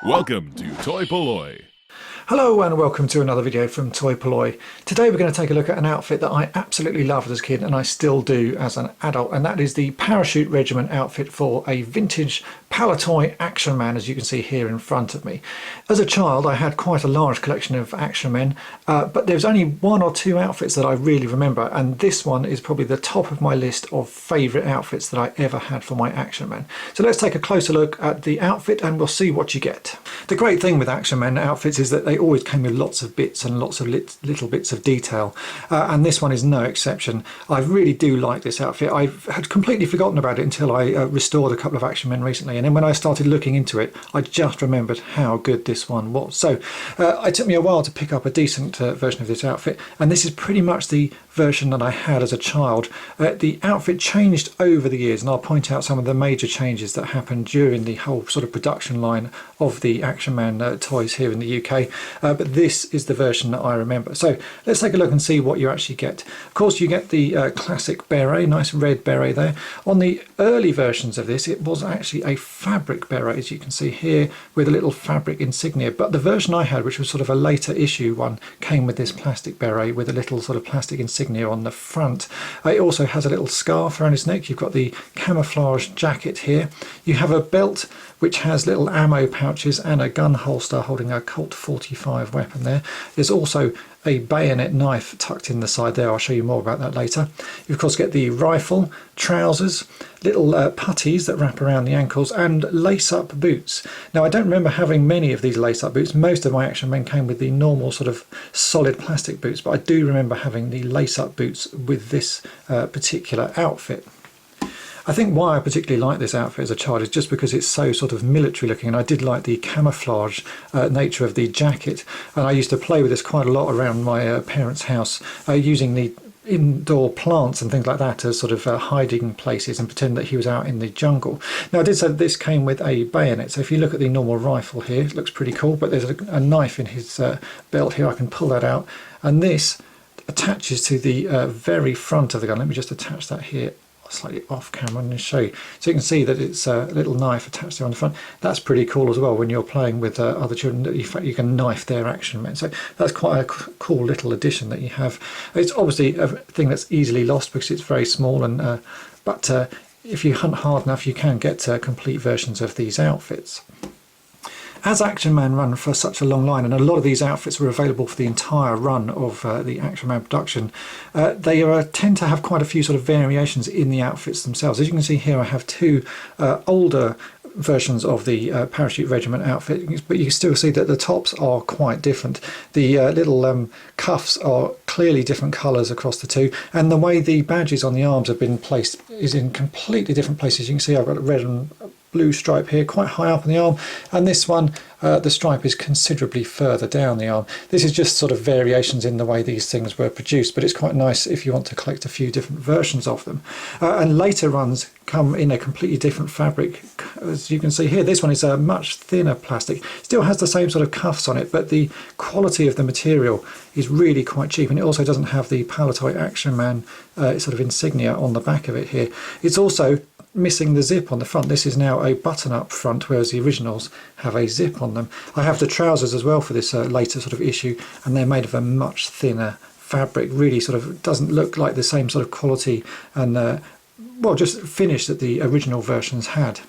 Welcome to toy-polloi. Hello and welcome to another video from toy-polloi. Today we're going to take a look at an outfit that I absolutely loved as a kid and I still do as an adult, and that is the Parachute Regiment outfit for a vintage Palitoy Action Man, as you can see here in front of me. As a child I had quite a large collection of Action Men, but there's only one or two outfits that I really remember, and this one is probably the top of my list of favourite outfits that I ever had for my Action Man. So let's take a closer look at the outfit and we'll see what you get. The great thing with Action Man outfits is that they always came with lots of bits and lots of little bits of detail, and this one is no exception. I really do like this outfit. I had completely forgotten about it until I restored a couple of Action Men recently, and then when I started looking into it I just remembered how good this one was. So it took me a while to pick up a decent version of this outfit, and this is pretty much the version that I had as a child. The outfit changed over the years, and I'll point out some of the major changes that happened during the whole sort of production line of the Action Man toys here in the UK. But this is the version that I remember. So let's take a look and see what you actually get. Of course you get the classic beret, nice red beret there. On the early versions of this it was actually a fabric beret, as you can see here, with a little fabric insignia, but the version I had, which was sort of a later issue one, came with this plastic beret with a little sort of plastic insignia on the front. It also has a little scarf around his neck. You've got the camouflage jacket here. You have a belt which has little ammo pouches and a gun holster holding a Colt 45 weapon there. There's also a bayonet knife tucked in the side there. I'll show you more about that later. You of course get the rifle, trousers, little puttees that wrap around the ankles, and lace-up boots. Now I don't remember having many of these lace-up boots. Most of my Action Men came with the normal sort of solid plastic boots, but I do remember having the lace-up boots with this particular outfit. I think why I particularly like this outfit as a child is just because it's so sort of military looking, and I did like the camouflage nature of the jacket, and I used to play with this quite a lot around my parents' house, using the indoor plants and things like that as sort of hiding places and pretend that he was out in the jungle. Now I did say that this came with a bayonet, so if you look at the normal rifle here it looks pretty cool, but there's a knife in his belt here. I can pull that out, and this attaches to the very front of the gun. Let me just attach that here slightly off camera and show you. So you can see that it's a little knife attached there on the front. That's pretty cool as well when you're playing with other children. In fact, you can knife their Action Men. So that's quite a cool little addition that you have. It's obviously a thing that's easily lost because it's very small, and but if you hunt hard enough you can get complete versions of these outfits. As Action Man run for such a long line, and a lot of these outfits were available for the entire run of the Action Man production, they tend to have quite a few sort of variations in the outfits themselves. As you can see here I have two older versions of the Parachute Regiment outfit, but you can still see that the tops are quite different. The little cuffs are clearly different colours across the two, and the way the badges on the arms have been placed is in completely different places. You can see I've got a red and blue stripe here quite high up on the arm, and this one the stripe is considerably further down the arm. This is just sort of variations in the way these things were produced, but it's quite nice if you want to collect a few different versions of them. And later runs come in a completely different fabric. As you can see here, this one is a much thinner plastic, still has the same sort of cuffs on it, but the quality of the material is really quite cheap, and it also doesn't have the Palitoy Action Man sort of insignia on the back of it here. It's also missing the zip on the front. This is now a button-up front, whereas the originals have a zip on them. I have the trousers as well for this later sort of issue, and they're made of a much thinner fabric. Really sort of doesn't look like the same sort of quality and well, just finish that the original versions had.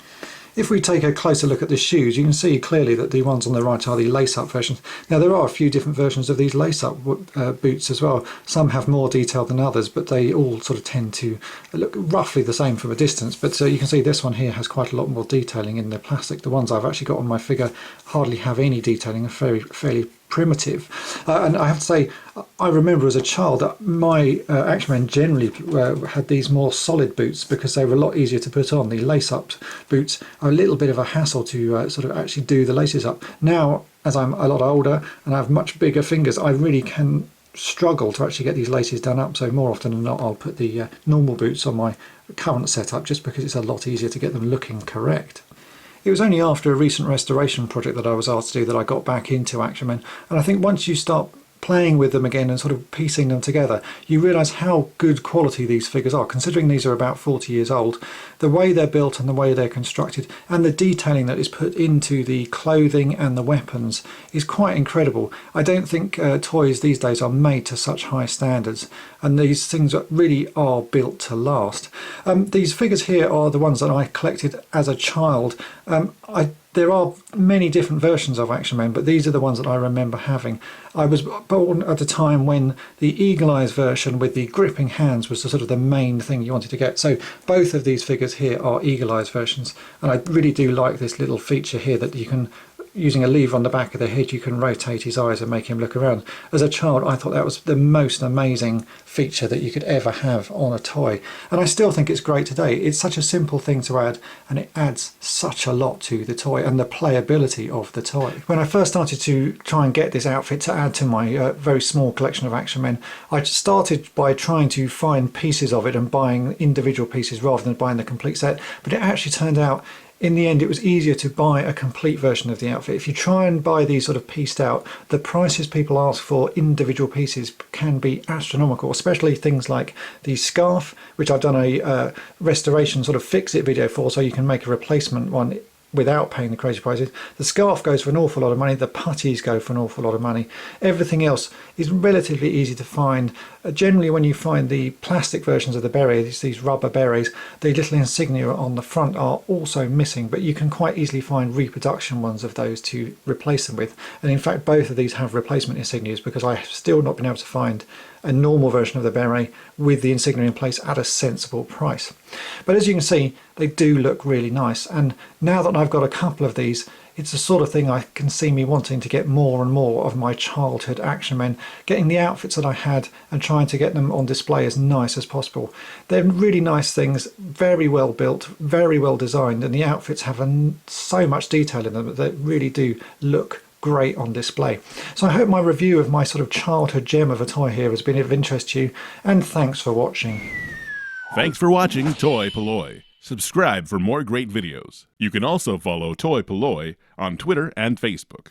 If we take a closer look at the shoes, you can see clearly that the ones on the right are the lace-up versions. Now there are a few different versions of these lace-up boots as well. Some have more detail than others, but they all sort of tend to look roughly the same from a distance. But you can see this one here has quite a lot more detailing in the plastic. The ones I've actually got on my figure hardly have any detailing, are fairly primitive. And I have to say, I remember as a child that my Action Men generally had these more solid boots because they were a lot easier to put on. The lace-up boots are a little bit of a hassle to sort of actually do the laces up. Now, as I'm a lot older and I have much bigger fingers, I really can struggle to actually get these laces done up, so more often than not I'll put the normal boots on my current setup just because it's a lot easier to get them looking correct. It was only after a recent restoration project that I was asked to do that I got back into Action Men, and I think once you start playing with them again and sort of piecing them together, you realise how good quality these figures are, considering these are about 40 years old. The way they're built and the way they're constructed and the detailing that is put into the clothing and the weapons is quite incredible. I don't think toys these days are made to such high standards, and these things really are built to last. These figures here are the ones that I collected as a child. There are many different versions of Action Man, but these are the ones that I remember having. I was born at a time when the Eagle Eyes version with the gripping hands was the sort of the main thing you wanted to get. So both of these figures here are Eagle Eyes versions, and I really do like this little feature here that you can, using a lever on the back of the head, you can rotate his eyes and make him look around. As a child, I thought that was the most amazing feature that you could ever have on a toy, and I still think it's great today. It's such a simple thing to add, and it adds such a lot to the toy and the playability of the toy. When I first started to try and get this outfit to add to my very small collection of Action Men, I started by trying to find pieces of it and buying individual pieces rather than buying the complete set, but it actually turned out in the end it was easier to buy a complete version of the outfit. If you try and buy these sort of pieced out, the prices people ask for individual pieces can be astronomical, especially things like the scarf, which I've done a restoration sort of fix-it video for, so you can make a replacement one without paying the crazy prices. The scarf goes for an awful lot of money, the puttees go for an awful lot of money. Everything else is relatively easy to find. Generally when you find the plastic versions of the berets, these rubber berets, the little insignia on the front are also missing, but you can quite easily find reproduction ones of those to replace them with. And in fact both of these have replacement insignias, because I have still not been able to find a normal version of the beret with the insignia in place at a sensible price. But as you can see, they do look really nice, and now that I've got a couple of these, it's the sort of thing I can see me wanting to get more and more of my childhood Action Men, getting the outfits that I had and trying to get them on display as nice as possible. They're really nice things, very well built, very well designed, and the outfits have so much detail in them that they really do look great on display. So I hope my review of my sort of childhood gem of a toy here has been of interest to you, and thanks for watching. Thanks for watching Toy-Polloi. Subscribe for more great videos. You can also follow Toy-Polloi on Twitter and Facebook.